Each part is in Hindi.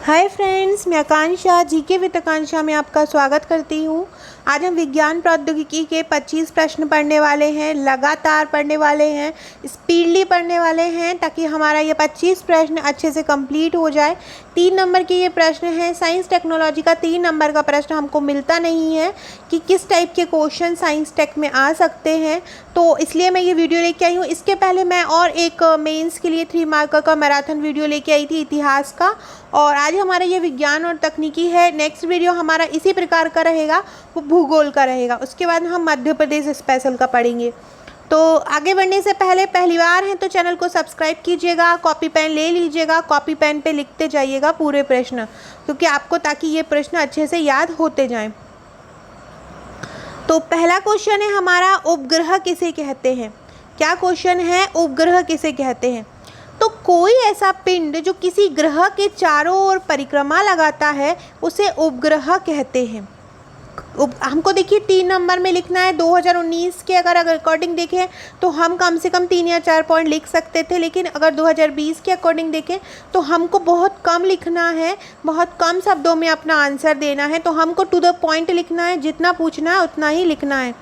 हाय फ्रेंड्स, मैं आकांक्षा जीके विद आकांक्षा में आपका स्वागत करती हूँ। आज हम विज्ञान प्रौद्योगिकी के 25 प्रश्न पढ़ने वाले हैं, लगातार पढ़ने वाले हैं, स्पीडली पढ़ने वाले हैं ताकि हमारा ये 25 प्रश्न अच्छे से कंप्लीट हो जाए। 3 नंबर के ये प्रश्न हैं। साइंस टेक्नोलॉजी का 3 नंबर का प्रश्न हमको मिलता नहीं है कि किस टाइप के क्वेश्चन साइंस टेक में आ सकते हैं, तो इसलिए मैं ये वीडियो लेके आई हूँ। इसके पहले मैं और एक मेंस के लिए 3 मार्कर का मैराथन वीडियो लेके आई थी इतिहास का, और आज हमारा ये विज्ञान और तकनीकी है। नेक्स्ट वीडियो हमारा इसी प्रकार का रहेगा, वो भूगोल का रहेगा। उसके बाद हम मध्य प्रदेश स्पेशल का पढ़ेंगे। तो आगे बढ़ने से पहले पहली बार हैं तो चैनल को सब्सक्राइब कीजिएगा, कॉपी पेन ले लीजिएगा, कॉपी पेन पे लिखते जाइएगा पूरे प्रश्न, क्योंकि आपको ताकि ये प्रश्न अच्छे से याद होते जाएं। तो पहला क्वेश्चन है हमारा, उपग्रह किसे कहते हैं। क्या क्वेश्चन है, उपग्रह किसे कहते हैं। तो कोई ऐसा पिंड जो किसी ग्रह के चारों ओर परिक्रमा लगाता है उसे उपग्रह कहते हैं। हमको देखिए 3 नंबर में लिखना है। 2019 के अगर अकॉर्डिंग देखें तो हम कम से कम 3 या 4 पॉइंट लिख सकते थे, लेकिन अगर 2020 के अकॉर्डिंग देखें तो हमको बहुत कम लिखना है, बहुत कम शब्दों में अपना आंसर देना है। तो हमको टू द पॉइंट लिखना है, जितना पूछना है उतना ही लिखना है।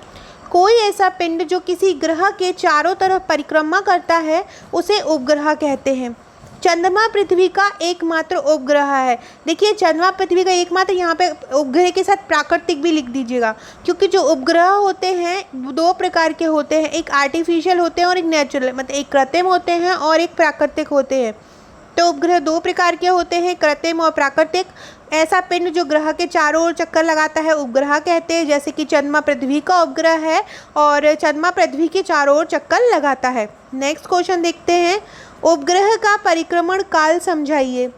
कोई ऐसा पिंड जो किसी ग्रह के चारों तरफ परिक्रमा करता है उसे उपग्रह कहते हैं। चंद्रमा पृथ्वी का एकमात्र उपग्रह है। देखिए चंद्रमा पृथ्वी का एकमात्र, यहाँ पे उपग्रह के साथ प्राकृतिक भी लिख दीजिएगा, क्योंकि जो उपग्रह होते हैं 2 प्रकार के होते हैं, एक आर्टिफिशियल होते हैं और एक नेचुरल, मतलब एक कृत्रिम होते हैं और एक प्राकृतिक होते हैं। तो उपग्रह 2 प्रकार के होते हैं, कृत्रिम और प्राकृतिक। ऐसा पिंड जो ग्रह के चारों ओर चक्कर लगाता है उपग्रह कहते हैं, जैसे कि चंद्रमा पृथ्वी का उपग्रह है और चंद्रमा पृथ्वी के चारों ओर चक्कर लगाता है। नेक्स्ट क्वेश्चन देखते हैं, उपग्रह का परिक्रमण काल समझाइए।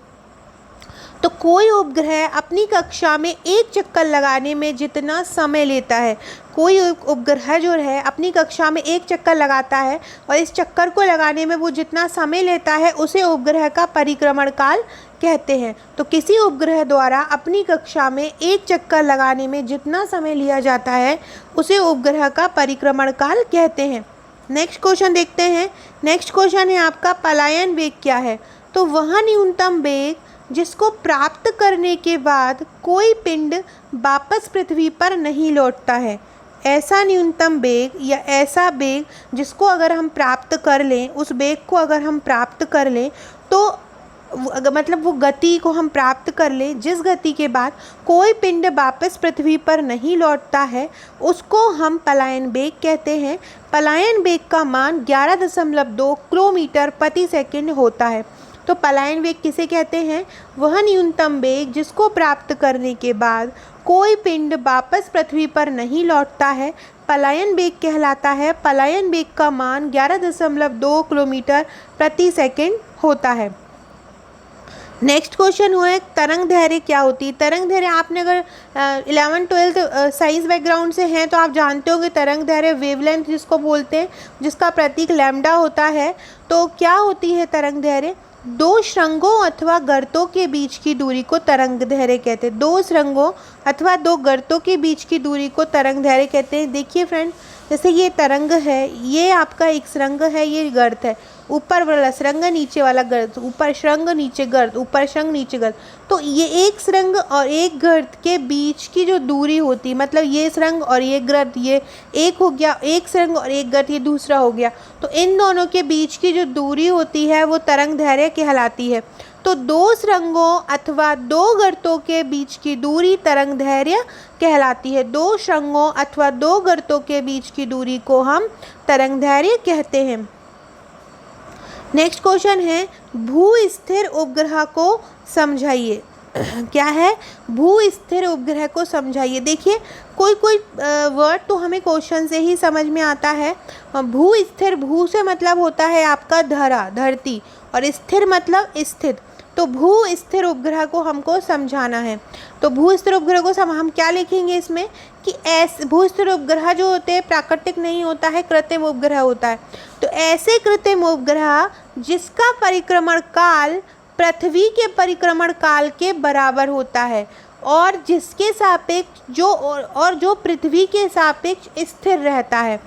तो कोई उपग्रह अपनी कक्षा में एक चक्कर लगाने में जितना समय लेता है, कोई उपग्रह जो है अपनी कक्षा में एक चक्कर लगाता है और इस चक्कर को लगाने में वो जितना समय लेता है उसे उपग्रह का परिक्रमण काल कहते हैं। तो किसी उपग्रह द्वारा अपनी कक्षा में एक चक्कर लगाने में जितना समय लिया जाता है उसे उपग्रह का परिक्रमण काल कहते हैं। नेक्स्ट क्वेश्चन देखते हैं। नेक्स्ट क्वेश्चन है आपका, पलायन वेग क्या है। तो वह न्यूनतम वेग जिसको प्राप्त करने के बाद कोई पिंड वापस पृथ्वी पर नहीं लौटता है। ऐसा न्यूनतम वेग या ऐसा वेग जिसको अगर हम प्राप्त कर लें, उस वेग को अगर हम प्राप्त कर लें तो मतलब वो गति को हम प्राप्त कर लें जिस गति के बाद कोई पिंड वापस पृथ्वी पर नहीं लौटता है, उसको हम पलायन वेग कहते हैं। पलायन वेग का मान 11.2 किलोमीटर प्रति सेकंड होता है। तो पलायन वेग किसे कहते हैं, वह न्यूनतम वेग जिसको प्राप्त करने के बाद कोई पिंड वापस पृथ्वी पर नहीं लौटता है, पलायन वेग कहलाता है। पलायन वेग का मान 11.2 किलोमीटर प्रति सेकंड होता है। नेक्स्ट क्वेश्चन हुआ, तरंग दैर्घ्य क्या होती है। तरंग दैर्घ्य आपने अगर 11वीं-12वीं साइंस बैकग्राउंड से हैं तो आप जानते होंगे तरंग दैर्घ्य वेवलेंथ जिसको बोलते हैं, जिसका प्रतीक लैम्डा होता है। तो क्या होती है तरंग दैर्घ्य, 2 सुरंगों अथवा गर्तों के बीच की दूरी को तरंग दैर्घ्य कहते हैं। 2 सुरंगों अथवा 2 गर्तों के बीच की दूरी को तरंग दैर्घ्य कहते हैं। देखिए फ्रेंड, जैसे ये तरंग है, ये आपका एक सुरंग है, ये गर्त है, ऊपर वाला सुरंग नीचे वाला गर्त, ऊपर सुरंग नीचे गर्त, ऊपर सुरंग नीचे गर्त। तो ये एक सुरंग और एक गर्त के बीच की जो दूरी होती है, मतलब ये सुरंग और ये गर्त, ये एक हो गया, एक सुरंग और एक गर्त ये दूसरा हो गया, तो इन दोनों के बीच की जो दूरी होती है वो तरंग दैर्घ्य कहलाती है। तो 2 सुरंगों अथवा 2 गर्तों के बीच की दूरी तरंग दैर्घ्य कहलाती है। 2 सुरंगों अथवा 2 गर्तों के बीच की दूरी को हम तरंग दैर्घ्य कहते हैं। नेक्स्ट क्वेश्चन है, भू स्थिर उपग्रह को समझाइए। क्या है, भू स्थिर उपग्रह को समझाइए। देखिए कोई वर्ड तो हमें क्वेश्चन से ही समझ में आता है। भू स्थिर, भू से मतलब होता है आपका धरती, और स्थिर मतलब स्थित। तो भू स्थिर उपग्रह को हमको समझाना है। तो भू स्थिर उपग्रह को हम क्या लिखेंगे इसमें कि ऐसे भू स्थिर उपग्रह जो होते हैं प्राकृतिक नहीं होता है, कृत्रिम उपग्रह होता है। तो ऐसे कृत्रिम उपग्रह जिसका परिक्रमण काल पृथ्वी के परिक्रमण काल के बराबर होता है और जिसके सापेक्ष जो पृथ्वी के सापेक्ष स्थिर रहता है।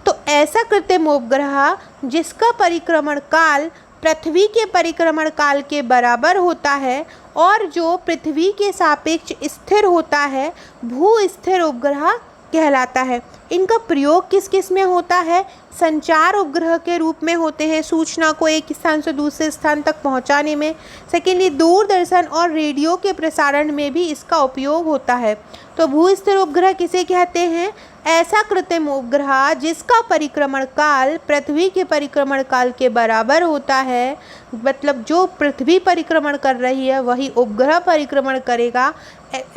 तो ऐसा कृत्रिम उपग्रह जिसका परिक्रमण काल पृथ्वी के परिक्रमण काल के बराबर होता है और जो पृथ्वी के सापेक्ष स्थिर होता है भू स्थिर उपग्रह कहलाता है। इनका प्रयोग किस किस में होता है? संचार उपग्रह के रूप में होते हैं, सूचना को एक स्थान से दूसरे स्थान तक पहुंचाने में। सेकेंडली, दूरदर्शन और रेडियो के प्रसारण में भी इसका उपयोग होता है। तो भूस्थिर उपग्रह किसे कहते हैं? ऐसा कृत्रिम उपग्रह जिसका परिक्रमण काल पृथ्वी के परिक्रमण काल के बराबर होता है, मतलब जो पृथ्वी परिक्रमण कर रही है वही उपग्रह परिक्रमण करेगा।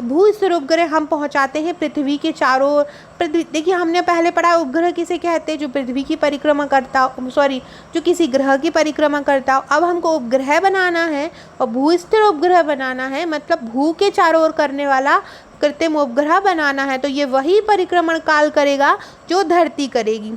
भूस्थिर उपग्रह हम पहुंचाते हैं पृथ्वी के चारों ओर। देखिए, हमने पहले पढ़ा उपग्रह किसे कहते हैं? जो पृथ्वी की परिक्रमा करता हो, जो किसी ग्रह की परिक्रमा करता हो। अब हमको उपग्रह बनाना है और भूस्थिर उपग्रह बनाना है, मतलब भू के चारों ओर करने वाला कृत्रिम उपग्रह बनाना है। तो ये वही परिक्रमण काल करेगा जो धरती करेगी।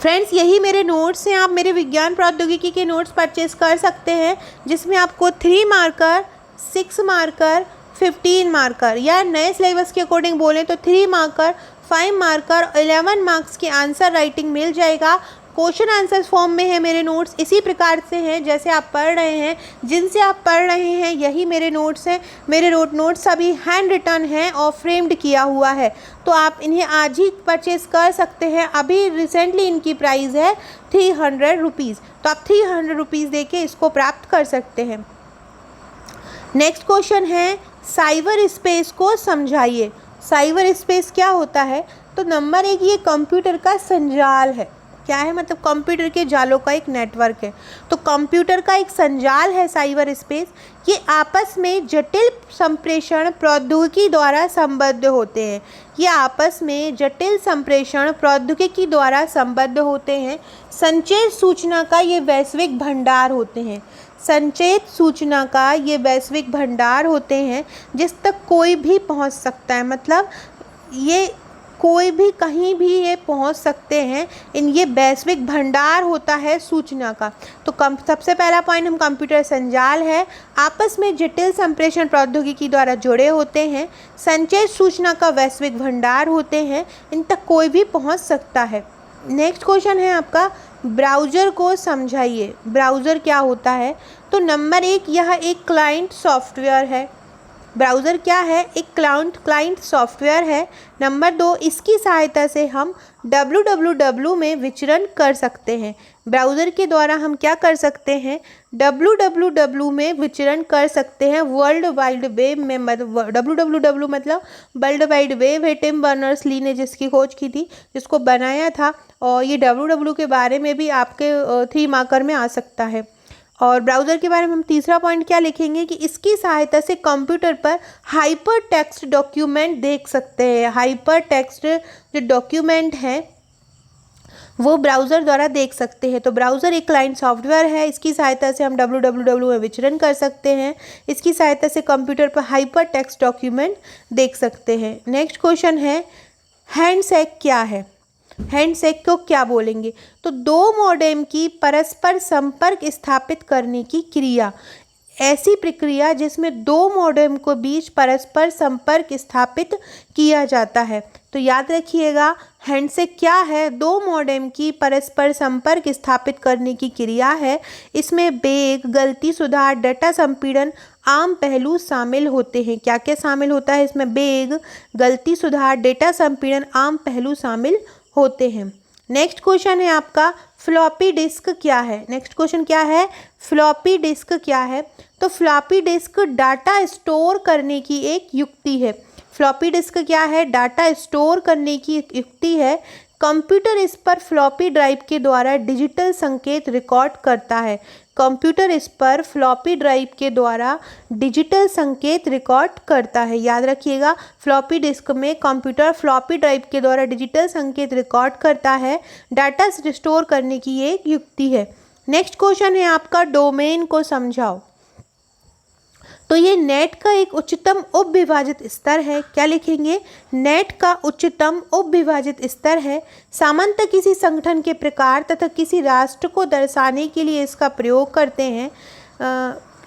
फ्रेंड्स, यही मेरे नोट्स हैं। आप मेरे विज्ञान प्रौद्योगिकी के नोट्स परचेज कर सकते हैं, जिसमें आपको 3 मार्कर, 6 मार्कर, 15 मार्कर, या नए सिलेबस के अकॉर्डिंग बोलें तो 3 मार्कर, 5 मार्कर, 11 मार्क्स की आंसर राइटिंग मिल जाएगा। क्वेश्चन आंसर फॉर्म में है मेरे नोट्स, इसी प्रकार से हैं जैसे आप पढ़ रहे हैं, जिनसे आप पढ़ रहे हैं यही मेरे नोट्स हैं। मेरे नोट्स सभी हैंड रिटन हैं और फ्रेम्ड किया हुआ है, तो आप इन्हें आज ही परचेज़ कर सकते हैं। अभी रिसेंटली इनकी प्राइस है 300 रुपीज़, तो आप 300 रुपीज़ दे के इसको प्राप्त कर सकते हैं। नेक्स्ट क्वेश्चन है, साइबर स्पेस को समझाइए। साइबर स्पेस क्या होता है? तो नंबर 1, ये कंप्यूटर का संजाल है। क्या है? मतलब कंप्यूटर के जालों का एक नेटवर्क है। तो कंप्यूटर का एक संजाल है साइबर स्पेस। ये आपस में जटिल संप्रेषण प्रौद्योगिकी द्वारा संबद्ध होते हैं। ये आपस में जटिल संप्रेषण प्रौद्योगिकी द्वारा संबद्ध होते हैं। संचेत सूचना का ये वैश्विक भंडार होते हैं। संचेत सूचना का ये वैश्विक भंडार होते हैं जिस तक कोई भी पहुंच सकता है, मतलब ये कोई भी कहीं भी ये पहुंच सकते हैं। ये वैश्विक भंडार होता है सूचना का। तो सबसे पहला पॉइंट हम कंप्यूटर संजाल है, आपस में जटिल संप्रेषण प्रौद्योगिकी द्वारा जुड़े होते हैं, संचेत सूचना का वैश्विक भंडार होते हैं, इन तक कोई भी पहुंच सकता है। नेक्स्ट क्वेश्चन है आपका, ब्राउज़र को समझाइए। ब्राउज़र क्या होता है? तो नंबर 1, यह एक क्लाइंट सॉफ्टवेयर है। ब्राउज़र क्या है? एक क्लाइंट सॉफ्टवेयर है। नंबर 2, इसकी सहायता से हम www में विचरण कर सकते हैं। ब्राउज़र के द्वारा हम क्या कर सकते हैं? www में विचरण कर सकते हैं, वर्ल्ड वाइड वेब में। www मतलब वर्ल्ड वाइड वेब है। टिम बर्नर्स-ली ने जिसकी खोज की थी, जिसको बनाया था, और ये www के बारे में भी आपके 3 मार्कर में आ सकता है। और ब्राउज़र के बारे में हम तीसरा पॉइंट क्या लिखेंगे कि इसकी सहायता से कंप्यूटर पर हाइपर टेक्स्ट डॉक्यूमेंट देख सकते हैं। हाइपर टेक्स्ट जो डॉक्यूमेंट हैं वो ब्राउज़र द्वारा देख सकते हैं। तो ब्राउज़र एक क्लाइंट सॉफ्टवेयर है, इसकी सहायता से हम www में विचरण कर सकते हैं। इसकी सहायता से कंप्यूटर पर हाइपर टेक्स्ट डॉक्यूमेंट देख सकते हैं। नेक्स्ट क्वेश्चन है, हैंडशेक क्या है? हैंडशेक को क्या बोलेंगे? तो 2 मॉडेम की परस्पर संपर्क स्थापित करने की क्रिया, ऐसी प्रक्रिया जिसमें 2 मॉडेम को बीच परस्पर संपर्क स्थापित किया जाता है। तो याद रखिएगा, हैंडशेक क्या है? 2 मॉडेम की परस्पर संपर्क स्थापित करने की क्रिया है। इसमें वेग, गलती सुधार, डेटा संपीड़न आम पहलू शामिल होते हैं। क्या क्या शामिल होता है इसमें? वेग, गलती सुधार, डेटा संपीड़न आम पहलू शामिल होते हैं। नेक्स्ट क्वेश्चन है आपका, फ्लॉपी डिस्क क्या है? नेक्स्ट क्वेश्चन क्या है? फ्लॉपी डिस्क क्या है? तो फ्लॉपी डिस्क डाटा स्टोर करने की एक युक्ति है। फ्लॉपी डिस्क क्या है? डाटा स्टोर करने की एक युक्ति है। कंप्यूटर इस पर फ्लॉपी ड्राइव के द्वारा डिजिटल संकेत रिकॉर्ड करता है। कंप्यूटर इस पर फ्लॉपी ड्राइव के द्वारा डिजिटल संकेत रिकॉर्ड करता है। याद रखिएगा, फ्लॉपी डिस्क में कंप्यूटर फ्लॉपी ड्राइव के द्वारा डिजिटल संकेत रिकॉर्ड करता है। डाटा स्टोर करने की एक युक्ति है। नेक्स्ट क्वेश्चन है आपका, डोमेन को समझाओ। तो ये नेट का एक उच्चतम उपविभाजित स्तर है। क्या लिखेंगे? नेट का उच्चतम उपविभाजित स्तर है। सामान्यतः किसी संगठन के प्रकार तथा किसी राष्ट्र को दर्शाने के लिए इसका प्रयोग करते हैं।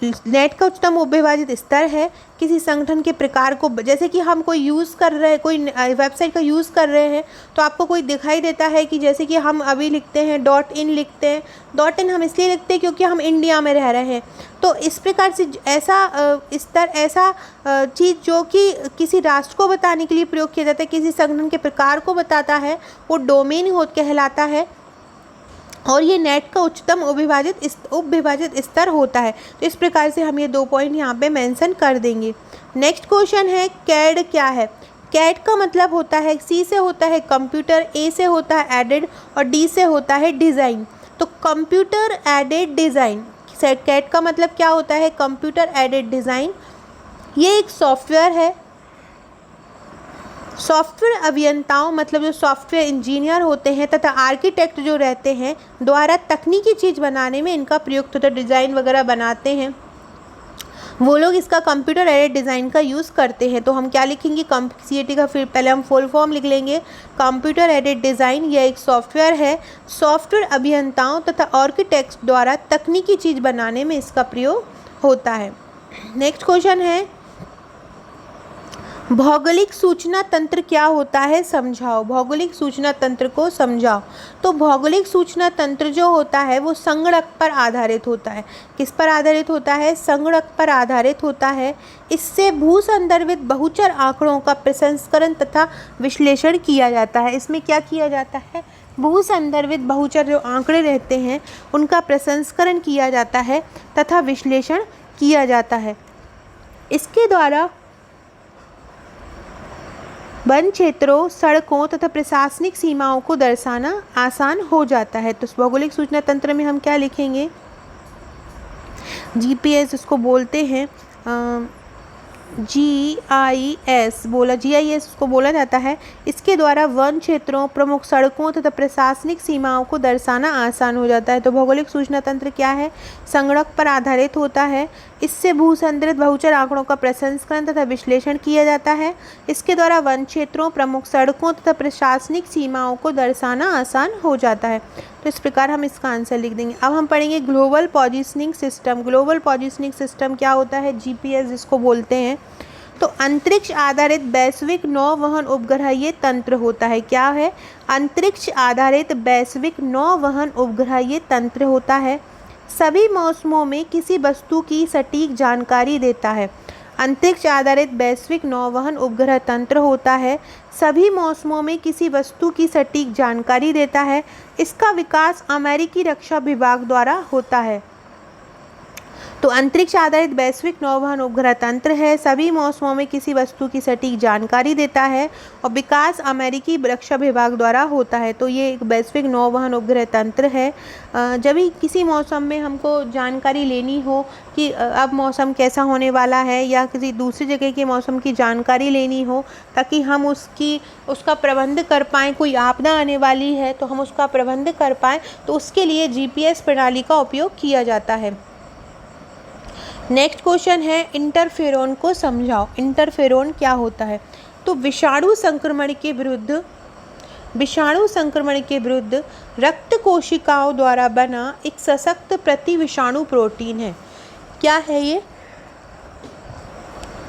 नेट का उच्चतम उपविभाजित स्तर है किसी संगठन के प्रकार को, जैसे कि हम कोई यूज़ कर रहे हैं, कोई वेबसाइट का यूज़ कर रहे हैं तो आपको कोई दिखाई देता है कि जैसे कि हम अभी लिखते हैं .in लिखते हैं। .in हम इसलिए लिखते हैं क्योंकि हम इंडिया में रह रहे हैं। तो इस प्रकार से ऐसा स्तर, ऐसा चीज़ जो कि किसी राष्ट्र को बताने के लिए प्रयोग किया जाता है, किसी संगठन के प्रकार को बताता है, वो डोमेन कहलाता है और ये नेट का उच्चतम उपविभाजित स्तर होता है। तो इस प्रकार से हम ये 2 पॉइंट यहाँ पे मेंशन कर देंगे। नेक्स्ट क्वेश्चन है कैड क्या है। कैड का मतलब होता है, सी से होता है कंप्यूटर, ए से होता है एडेड और डी से होता है डिज़ाइन। तो कंप्यूटर एडेड डिज़ाइन, कैड का मतलब क्या होता है, कंप्यूटर एडेड डिज़ाइन। ये एक सॉफ्टवेयर है। सॉफ्टवेयर अभियंताओं मतलब जो सॉफ्टवेयर इंजीनियर होते हैं तथा आर्किटेक्ट जो रहते हैं द्वारा तकनीकी चीज़ बनाने में इनका प्रयुक्त होता है, डिज़ाइन वगैरह बनाते हैं, वो लोग इसका कंप्यूटर एडेड डिज़ाइन का यूज़ करते हैं। तो हम क्या लिखेंगे, CAT का फिर पहले हम फुल फॉर्म लिख लेंगे। कंप्यूटर एडेड डिज़ाइन यह एक सॉफ्टवेयर है, सॉफ्टवेयर अभियंताओं तथा आर्किटेक्ट्स द्वारा तकनीकी चीज़ बनाने में इसका प्रयोग होता है। नेक्स्ट क्वेश्चन है भौगोलिक सूचना तंत्र क्या होता है, समझाओ। भौगोलिक सूचना तंत्र को समझाओ। तो भौगोलिक सूचना तंत्र जो होता है वो संगणक पर आधारित होता है। किस पर आधारित होता है, संगणक पर आधारित होता है। इससे भू संदर्भित बहुचर आंकड़ों का प्रसंस्करण तथा विश्लेषण किया जाता है। इसमें क्या किया जाता है, भू संदर्भित बहुचर जो आंकड़े रहते हैं उनका प्रसंस्करण किया जाता है तथा विश्लेषण किया जाता है। इसके द्वारा वन क्षेत्रों, सड़कों तथा प्रशासनिक सीमाओं को दर्शाना आसान हो जाता है। तो भौगोलिक सूचना तंत्र में हम क्या लिखेंगे, GPS उसको बोलते हैं, GIS उसको बोला जाता है। इसके द्वारा वन क्षेत्रों, प्रमुख सड़कों तथा प्रशासनिक सीमाओं को दर्शाना आसान हो जाता है। तो भौगोलिक सूचना तंत्र क्या है, संगणक पर आधारित होता है। इससे भू संदर्भित बहुचर आंकड़ों का प्रसंस्करण तथा विश्लेषण किया जाता है। इसके द्वारा वन क्षेत्रों, प्रमुख सड़कों तथा प्रशासनिक सीमाओं को दर्शाना आसान हो जाता है। तो इस प्रकार हम इसका आंसर लिख देंगे। अब हम पढ़ेंगे global positioning system. Global positioning system क्या होता है, GPS जिसको बोलते हैं। तो अंतरिक्ष आधारित वैश्विक नौवहन उपग्रह ये तंत्र होता है। क्या है, अंतरिक्ष आधारित वैश्विक नौवहन उपग्रह ये तंत्र होता है। सभी मौसमों में किसी वस्तु की सटीक जानकारी देता है। अंतरिक्ष आधारित वैश्विक नौवहन उपग्रह तंत्र होता है, सभी मौसमों में किसी वस्तु की सटीक जानकारी देता है। इसका विकास अमेरिकी रक्षा विभाग द्वारा होता है। तो अंतरिक्ष आधारित वैश्विक नौवहन उपग्रह तंत्र है, सभी मौसमों में किसी वस्तु की सटीक जानकारी देता है और विकास अमेरिकी रक्षा विभाग द्वारा होता है। तो ये एक वैश्विक नौवहन उपग्रह तंत्र है। जब भी किसी मौसम में हमको जानकारी लेनी हो कि अब मौसम कैसा होने वाला है या किसी दूसरी जगह के मौसम की जानकारी लेनी हो ताकि हम उसका प्रबंध कर पाएँ, कोई आपदा आने वाली है तो हम उसका प्रबंध कर पाएँ, तो उसके लिए GPS प्रणाली का उपयोग किया जाता है। नेक्स्ट क्वेश्चन है इंटरफेरोन को समझाओ। इंटरफेरोन क्या होता है, तो विषाणु संक्रमण के विरुद्ध रक्त कोशिकाओं द्वारा बना एक सशक्त प्रतिविषाणु प्रोटीन है। क्या है ये,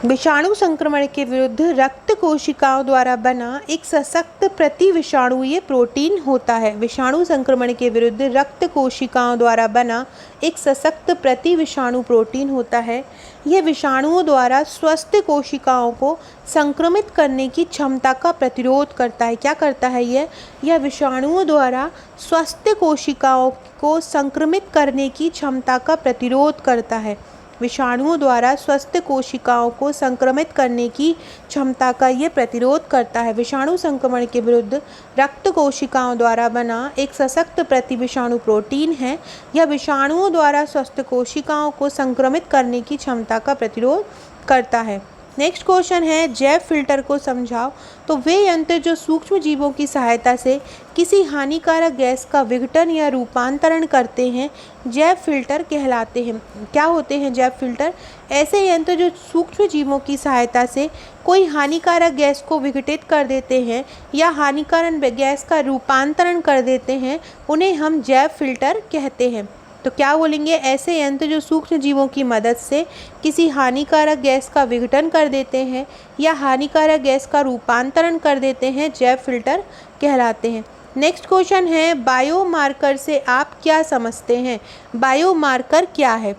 विषाणु संक्रमण के विरुद्ध रक्त कोशिकाओं द्वारा बना एक सशक्त प्रतिविषाणु ये प्रोटीन होता है। विषाणु संक्रमण के विरुद्ध रक्त कोशिकाओं द्वारा बना एक सशक्त प्रतिविषाणु प्रोटीन होता है। यह विषाणुओं द्वारा स्वस्थ कोशिकाओं को संक्रमित करने की क्षमता का प्रतिरोध करता है। क्या करता है यह विषाणुओं द्वारा स्वस्थ कोशिकाओं को संक्रमित करने की क्षमता का प्रतिरोध करता है। विषाणुओं द्वारा स्वस्थ कोशिकाओं को संक्रमित करने की क्षमता का ये प्रतिरोध करता है। विषाणु संक्रमण के विरुद्ध रक्त कोशिकाओं द्वारा बना एक सशक्त प्रतिविषाणु प्रोटीन है। यह विषाणुओं द्वारा स्वस्थ कोशिकाओं को संक्रमित करने की क्षमता का प्रतिरोध करता है। नेक्स्ट क्वेश्चन है जैव फिल्टर को समझाओ। तो वे यंत्र जो सूक्ष्म जीवों की सहायता से किसी हानिकारक गैस का विघटन या रूपांतरण करते हैं जैव फिल्टर कहलाते हैं। क्या होते हैं जैव फिल्टर? ऐसे यंत्र जो सूक्ष्म जीवों की सहायता से कोई हानिकारक गैस को विघटित कर देते हैं या हानिकारक गैस का रूपांतरण कर देते हैं, उन्हें हम जैव फिल्टर कहते हैं। तो क्या बोलेंगे, ऐसे यंत्र जो सूक्ष्म जीवों की मदद से किसी हानिकारक गैस का विघटन कर देते हैं या हानिकारक गैस का रूपांतरण कर देते हैं, जैव फिल्टर कहलाते हैं। नेक्स्ट क्वेश्चन है, बायोमार्कर से आप क्या समझते हैं? बायोमार्कर क्या है?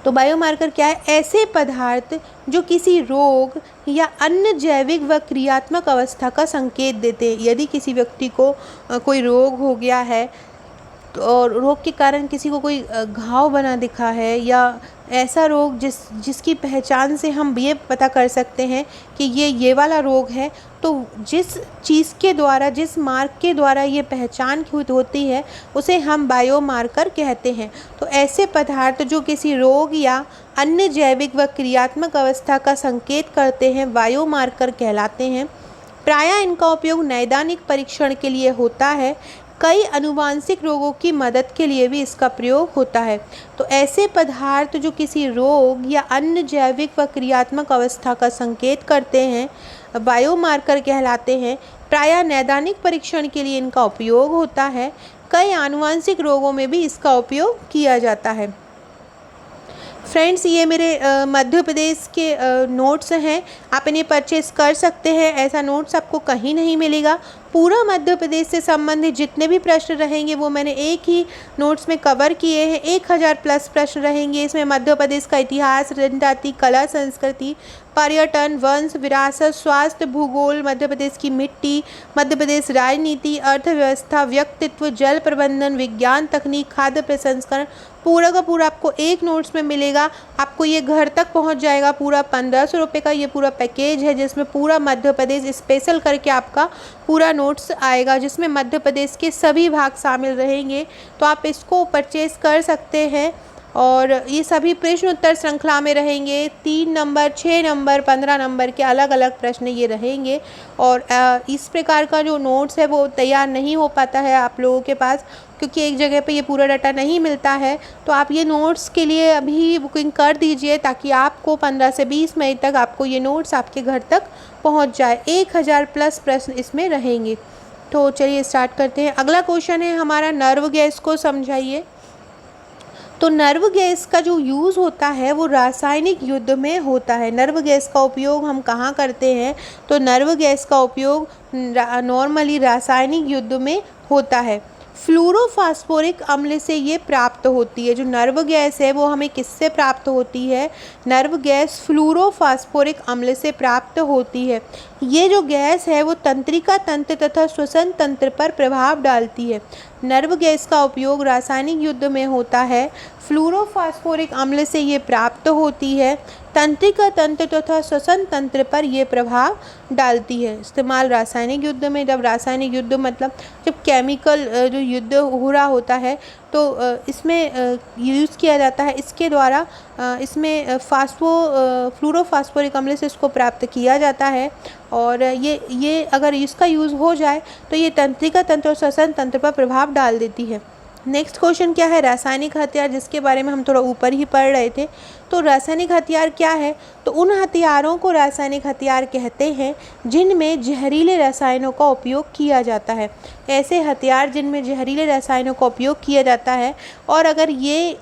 तो बायोमार्कर क्या है? ऐसे पदार्थ जो किसी रोग या अन्य जैविक व क्रियात्मक अवस्था का संकेत देते हैं। यदि किसी व्यक्ति को कोई रोग हो गया है और रोग के कारण किसी को कोई घाव बना दिखा है, या ऐसा रोग जिसकी पहचान से हम ये पता कर सकते हैं कि ये वाला रोग है, तो जिस चीज़ के द्वारा, जिस मार्क के द्वारा ये पहचान होती है, उसे हम बायोमार्कर कहते हैं। तो ऐसे पदार्थ जो किसी रोग या अन्य जैविक व क्रियात्मक अवस्था का संकेत करते हैं, बायोमार्कर कहलाते हैं। प्रायः इनका उपयोग नैदानिक परीक्षण के लिए होता है। कई आनुवांशिक रोगों की मदद के लिए भी इसका प्रयोग होता है। तो ऐसे पदार्थ जो किसी रोग या अन्य जैविक व क्रियात्मक अवस्था का संकेत करते हैं, बायोमार्कर कहलाते हैं। प्रायः नैदानिक परीक्षण के लिए इनका उपयोग होता है। कई आनुवांशिक रोगों में भी इसका उपयोग किया जाता है। फ्रेंड्स, ये मेरे मध्य प्रदेश के नोट्स हैं, आप इन्हें परचेस कर सकते हैं। ऐसा नोट्स आपको कहीं नहीं मिलेगा। पूरा मध्य प्रदेश से संबंधित जितने भी प्रश्न रहेंगे वो मैंने एक ही नोट्स में कवर किए हैं। 1000 प्लस प्रश्न रहेंगे। इसमें मध्य प्रदेश का इतिहास, जनजाति, कला, संस्कृति, पर्यटन, वंश, विरासत, स्वास्थ्य, भूगोल, मध्य प्रदेश की मिट्टी, मध्य प्रदेश राजनीति, अर्थव्यवस्था, व्यक्तित्व, जल प्रबंधन, विज्ञान, तकनीक, खाद्य प्रसंस्करण, पूरा का पूरा आपको एक नोट्स में मिलेगा। आपको ये घर तक पहुंच जाएगा। पूरा 1500 रुपये का ये पूरा पैकेज है, जिसमें पूरा मध्य प्रदेश स्पेशल करके आपका पूरा नोट्स आएगा, जिसमें मध्य प्रदेश के सभी भाग शामिल रहेंगे। तो आप इसको परचेस कर सकते हैं। और ये सभी प्रश्न उत्तर श्रृंखला में रहेंगे। 3 नंबर, 6 नंबर, 15 नंबर के अलग अलग प्रश्न ये रहेंगे। और इस प्रकार का जो नोट्स है वो तैयार नहीं हो पाता है आप लोगों के पास, क्योंकि एक जगह पे ये पूरा डाटा नहीं मिलता है। तो आप ये नोट्स के लिए अभी बुकिंग कर दीजिए, ताकि आपको 15 से 20 मई तक आपको ये नोट्स आपके घर तक पहुंच जाए। 1000 प्लस प्रश्न इसमें रहेंगे। तो चलिए स्टार्ट करते हैं। अगला क्वेश्चन है हमारा, नर्व गैस को समझाइए। तो नर्व गैस का जो यूज़ होता है वो रासायनिक युद्ध में होता है। नर्व गैस का उपयोग हम कहाँ करते हैं? तो नर्व गैस का उपयोग नॉर्मली रासायनिक युद्ध में होता है। फ्लूरोफास्फोरिक अम्ल से ये प्राप्त होती है। जो नर्व गैस है वो हमें किससे प्राप्त होती है? नर्व गैस फ्लूरोफास्फोरिक अम्ल से प्राप्त होती है। ये जो गैस है वो तंत्रिका तंत्र तथा श्वसन तंत्र पर प्रभाव डालती है। नर्व गैस का उपयोग रासायनिक युद्ध में होता है। फ्लूरोफास्फोरिक अम्ल से ये प्राप्त होती है। तंत्रिका तंत्र तथा श्वसन तंत्र पर यह प्रभाव डालती है। इस्तेमाल रासायनिक युद्ध में, जब रासायनिक युद्ध मतलब जब केमिकल जो युद्ध हो रहा होता है तो इसमें यूज़ किया जाता है। इसके द्वारा इसमें फ्लूरोफास्फोरिक अम्ल से इसको प्राप्त किया जाता है। और ये अगर इसका यूज़ हो जाए तो ये तंत्रिका तंत्र और श्वसन तंत्र पर प्रभाव डाल देती है। नेक्स्ट क्वेश्चन क्या है? रासायनिक हथियार, जिसके बारे में हम थोड़ा ऊपर ही पढ़ रहे थे। तो रासायनिक हथियार क्या है? तो उन हथियारों को रासायनिक हथियार कहते हैं जिनमें जहरीले रसायनों का उपयोग किया जाता है। ऐसे हथियार जिनमें जहरीले रसायनों का उपयोग किया जाता है, और अगर ये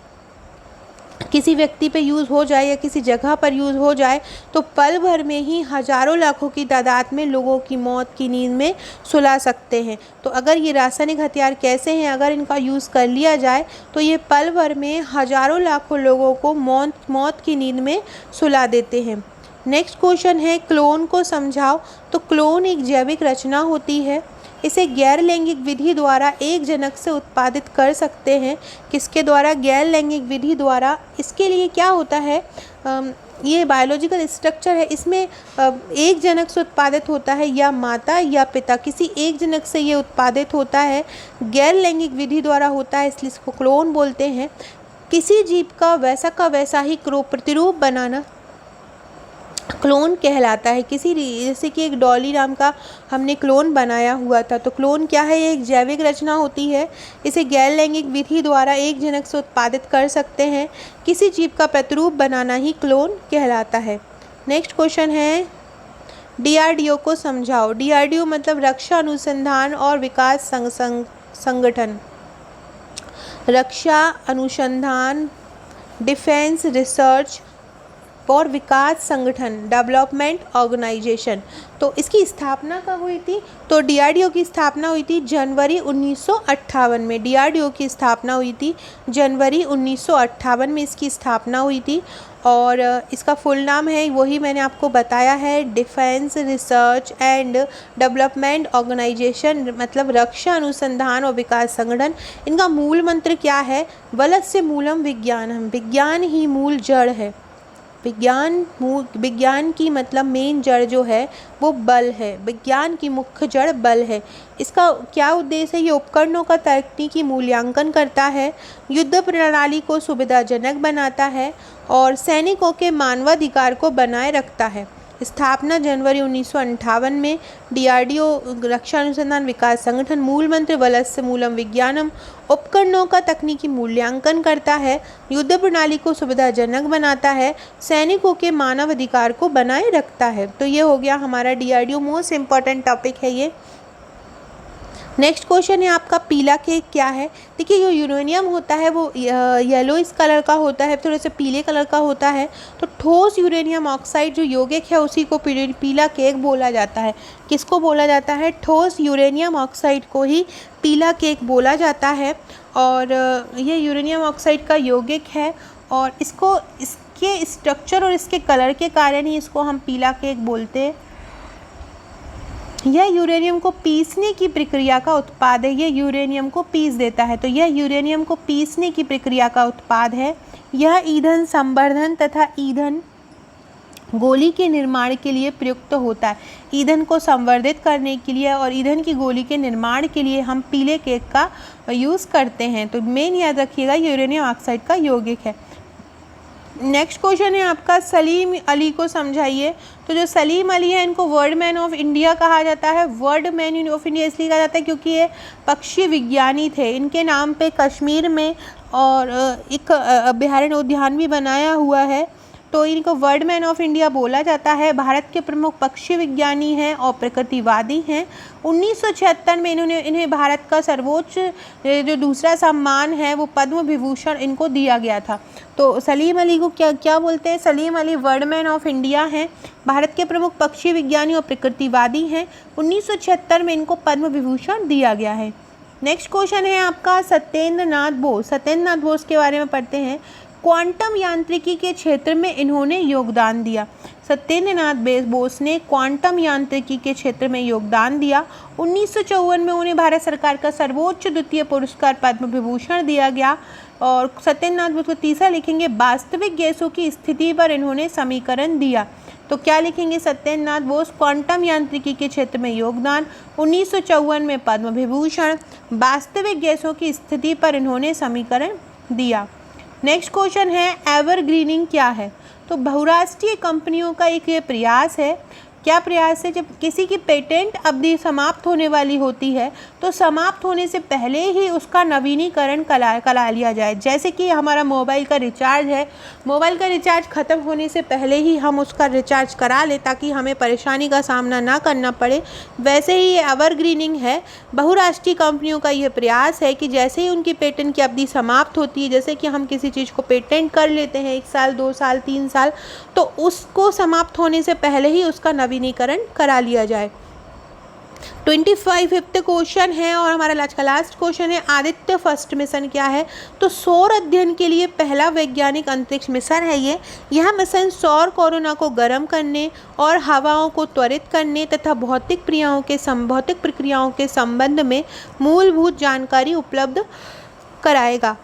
किसी व्यक्ति पे यूज़ हो जाए या किसी जगह पर यूज़ हो जाए तो पल भर में ही हज़ारों लाखों की तादाद में लोगों की मौत की नींद में सुला सकते हैं। तो अगर ये रासायनिक हथियार कैसे हैं, अगर इनका यूज़ कर लिया जाए तो ये पल भर में हज़ारों लाखों लोगों को मौत की नींद में सुला देते हैं। नेक्स्ट क्वेश्चन है, क्लोन को समझाओ। तो क्लोन एक जैविक रचना होती है। इसे गैर लैंगिक विधि द्वारा एक जनक से उत्पादित कर सकते हैं। किसके द्वारा? गैर लैंगिक विधि द्वारा। इसके लिए क्या होता है, ये बायोलॉजिकल स्ट्रक्चर है, इसमें एक जनक से उत्पादित होता है, या माता या पिता, किसी एक जनक से ये उत्पादित होता है। गैर लैंगिक विधि द्वारा होता है, इसलिए इसको क्लोन बोलते हैं। किसी जीव का वैसा ही प्रतिरूप बनाना क्लोन कहलाता है। जैसे कि एक डॉली नाम का हमने क्लोन बनाया हुआ था, तो क्लोन क्या है? ये एक जैविक रचना होती है। इसे गैर लैंगिक विधि द्वारा एक जनक से उत्पादित कर सकते हैं। किसी जीव का प्रतिरूप बनाना ही क्लोन कहलाता है। नेक्स्ट क्वेश्चन है, DRDO को समझाओ। DRDO मतलब रक्षा अनुसंधान और विकास संगठन। रक्षा अनुसंधान डिफेंस रिसर्च और विकास संगठन, डेवलपमेंट ऑर्गेनाइजेशन। तो इसकी स्थापना कब हुई थी? तो डीआरडीओ की स्थापना हुई थी जनवरी 1958 में। डीआरडीओ की स्थापना हुई थी जनवरी 1958 में, इसकी स्थापना हुई थी। और इसका फुल नाम है, वही मैंने आपको बताया है, defence research and development organisation, मतलब रक्षा अनुसंधान और विकास संगठन। इनका मूल मंत्र क्या है? वलस्य मूलम विज्ञानम, विज्ञान ही मूल जड़ है। विज्ञान की मतलब मेन जड़ जो है वो बल है, विज्ञान की मुख्य जड़ बल है। इसका क्या उद्देश्य है? ये उपकरणों का तकनीकी मूल्यांकन करता है, युद्ध प्रणाली को सुविधाजनक बनाता है और सैनिकों के मानवाधिकार को बनाए रखता है। स्थापना जनवरी 1958 में। डीआरडीओ रक्षा अनुसंधान विकास संगठन, मूल मंत्र वलस्य मूलम विज्ञानम, उपकरणों का तकनीकी मूल्यांकन करता है, युद्ध प्रणाली को सुविधाजनक बनाता है, सैनिकों के मानव अधिकार को बनाए रखता है। तो ये हो गया हमारा डीआरडीओ, मोस्ट इम्पॉर्टेंट टॉपिक है ये। नेक्स्ट क्वेश्चन है आपका, पीला केक क्या है? देखिए, जो यूरेनियम होता है वो येलो इस कलर का होता है, थोड़े से पीले कलर का होता है। तो ठोस यूरेनियम ऑक्साइड जो यौगिक है उसी को पीला केक बोला जाता है। किसको बोला जाता है? ठोस यूरेनियम ऑक्साइड को ही पीला केक बोला जाता है। और ये यूरेनियम ऑक्साइड का यौगिक है और इसके स्ट्रक्चर और इसके कलर के कारण ही इसको हम पीला केक बोलते हैं। यह यूरेनियम को पीसने की प्रक्रिया का उत्पाद है। यह यूरेनियम को पीस देता है, तो यह यूरेनियम को पीसने की प्रक्रिया का उत्पाद है। यह ईंधन संवर्धन तथा ईंधन गोली के निर्माण के लिए प्रयुक्त होता है। ईंधन को संवर्धित करने के लिए और ईंधन की गोली के निर्माण के लिए हम पीले केक का यूज़ करते हैं। तो मेन याद रखिएगा, यूरेनियम ऑक्साइड का यौगिक है। नेक्स्ट क्वेश्चन है आपका, सलीम अली को समझाइए। तो जो सलीम अली है इनको वर्ल्ड मैन ऑफ इंडिया कहा जाता है। वर्ल्ड मैन ऑफ इंडिया इसलिए कहा जाता है क्योंकि ये पक्षी विज्ञानी थे। इनके नाम पे कश्मीर में और एक अभयारण्य उद्यान भी बनाया हुआ है, तो इनको वर्ल्ड मैन ऑफ इंडिया बोला जाता है। भारत के प्रमुख पक्षी विज्ञानी हैं और प्रकृतिवादी हैं। 1976 में इन्हें भारत का सर्वोच्च जो दूसरा सम्मान है वो पद्म विभूषण इनको दिया गया था। तो सलीम अली को क्या बोलते हैं? Salim Ali world man of India हैं, भारत के प्रमुख पक्षी विज्ञानी और प्रकृतिवादी हैं। 1976 में इनको पद्म विभूषण दिया गया है। नेक्स्ट क्वेश्चन है आपका, सत्येंद्र नाथ बोस। सत्येंद्र नाथ बोस के बारे में पढ़ते हैं। क्वांटम यांत्रिकी के क्षेत्र में इन्होंने योगदान दिया। सत्येंद्र नाथ बोस ने क्वांटम यांत्रिकी के क्षेत्र में योगदान दिया। 1954 में उन्हें भारत सरकार का सर्वोच्च द्वितीय पुरस्कार पद्म विभूषण दिया गया। और सत्येंद्र नाथ बोस को तीसरा लिखेंगे, वास्तविक गैसों की स्थिति पर इन्होंने समीकरण दिया। तो क्या लिखेंगे? सत्येंद्र नाथ बोस, क्वांटम यांत्रिकी के क्षेत्र में योगदान, 1954 में पद्म विभूषण, वास्तविक गैसों की स्थिति पर इन्होंने समीकरण दिया। नेक्स्ट क्वेश्चन है, एवरग्रीनिंग क्या है? तो बहुराष्ट्रीय कंपनियों का एक ये प्रयास है। क्या प्रयास है? जब किसी की पेटेंट अवधि समाप्त होने वाली होती है तो समाप्त होने से पहले ही उसका नवीनीकरण करा लिया जाए। जैसे कि हमारा मोबाइल का रिचार्ज है, मोबाइल का रिचार्ज ख़त्म होने से पहले ही हम उसका रिचार्ज करा लें ताकि हमें परेशानी का सामना ना करना पड़े, वैसे ही ये एवरग्रीनिंग है। बहुराष्ट्रीय कंपनियों का यह प्रयास है कि जैसे ही उनकी पेटेंट की अवधि समाप्त होती है, जैसे कि हम किसी चीज़ को पेटेंट कर लेते हैं 1 साल 2 साल 3 साल, तो उसको समाप्त होने से पहले ही उसका नवीनीकरण करा लिया जाए। 25th क्वेश्चन है और हमारा आज का लास्ट क्वेश्चन है, आदित्य फर्स्ट मिशन क्या है? तो सौर अध्ययन के लिए पहला वैज्ञानिक अंतरिक्ष मिशन है ये। यह मिशन सौर कोरोना को गर्म करने और हवाओं को त्वरित करने तथा भौतिक प्रक्रियाओं के संबंध में मूलभूत जानकारी उपलब्ध कराएगा।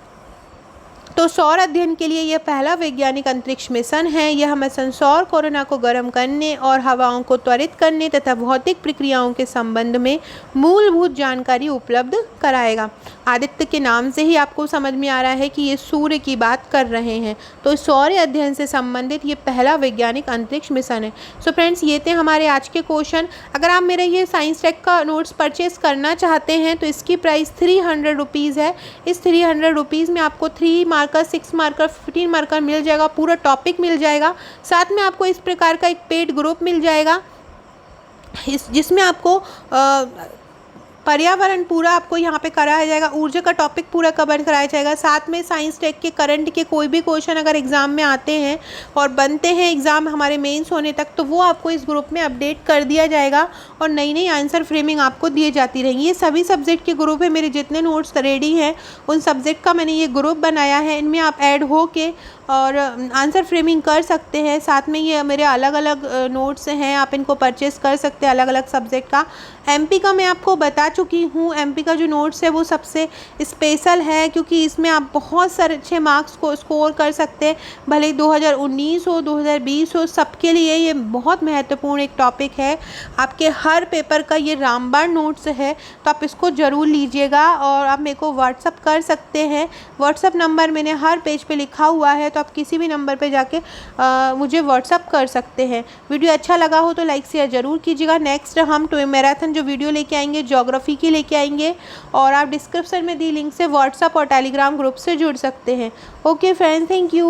तो सौर अध्ययन के लिए यह पहला वैज्ञानिक अंतरिक्ष मिशन है। यह मिशन सौर कोरोना को गर्म करने और हवाओं को त्वरित करने तथा भौतिक प्रक्रियाओं के संबंध में मूलभूत जानकारी उपलब्ध कराएगा। आदित्य के नाम से ही आपको समझ में आ रहा है कि ये सूर्य की बात कर रहे हैं। तो सौर अध्ययन से संबंधित ये पहला वैज्ञानिक अंतरिक्ष मिशन है। सो फ्रेंड्स, ये थे हमारे आज के क्वेश्चन। अगर आप मेरे ये साइंस टेक का नोट्स परचेज करना चाहते हैं तो इसकी प्राइस 300 रुपीज़ है। इस 300 रुपीज़ में आपको 3 मार्कर 6 मार्कर 15 मार्कर मिल जाएगा, पूरा टॉपिक मिल जाएगा। साथ में आपको इस प्रकार का एक पेड ग्रुप मिल जाएगा जिसमें आपको पर्यावरण पूरा आपको यहाँ पे कराया जाएगा, ऊर्जा का टॉपिक पूरा कवर कराया जाएगा। साथ में साइंस टेक के करंट के कोई भी क्वेश्चन अगर एग्ज़ाम में आते हैं और बनते हैं एग्ज़ाम हमारे मेंस होने तक, तो वो आपको इस ग्रुप में अपडेट कर दिया जाएगा और नई नई आंसर फ्रेमिंग आपको दिए जाती रहेंगी। ये सभी सब्जेक्ट के ग्रुप है, मेरे जितने नोट्स रेडी हैं उन सब्जेक्ट का मैंने ये ग्रुप बनाया है। इनमें आप ऐड हो के और आंसर फ्रेमिंग कर सकते हैं। साथ में ये मेरे अलग अलग नोट्स हैं, आप इनको परचेज़ कर सकते हैं अलग अलग सब्जेक्ट का। एमपी का मैं आपको बता चुकी हूँ, एमपी का जो नोट्स है वो सबसे स्पेशल है क्योंकि इसमें आप बहुत सारे अच्छे मार्क्स को स्कोर कर सकते हैं। भले ही 2019 हो 2020 हो, सबके लिए ये बहुत महत्वपूर्ण एक टॉपिक है। आपके हर पेपर का ये रामबाण नोट्स है, तो आप इसको ज़रूर लीजिएगा और आप मेरे को व्हाट्सअप कर सकते हैं। व्हाट्सअप नंबर मैंने हर पेज पे लिखा हुआ है, तो आप किसी भी नंबर पे जाके मुझे व्हाट्सअप कर सकते हैं। वीडियो अच्छा लगा हो तो लाइक शेयर ज़रूर कीजिएगा। नेक्स्ट हम मैराथन जो वीडियो लेके आएंगे ज्योग्राफी की लेके आएंगे, और आप डिस्क्रिप्शन में दी लिंक से व्हाट्सअप और टेलीग्राम ग्रुप से जुड़ सकते हैं। Okay friends, thank you.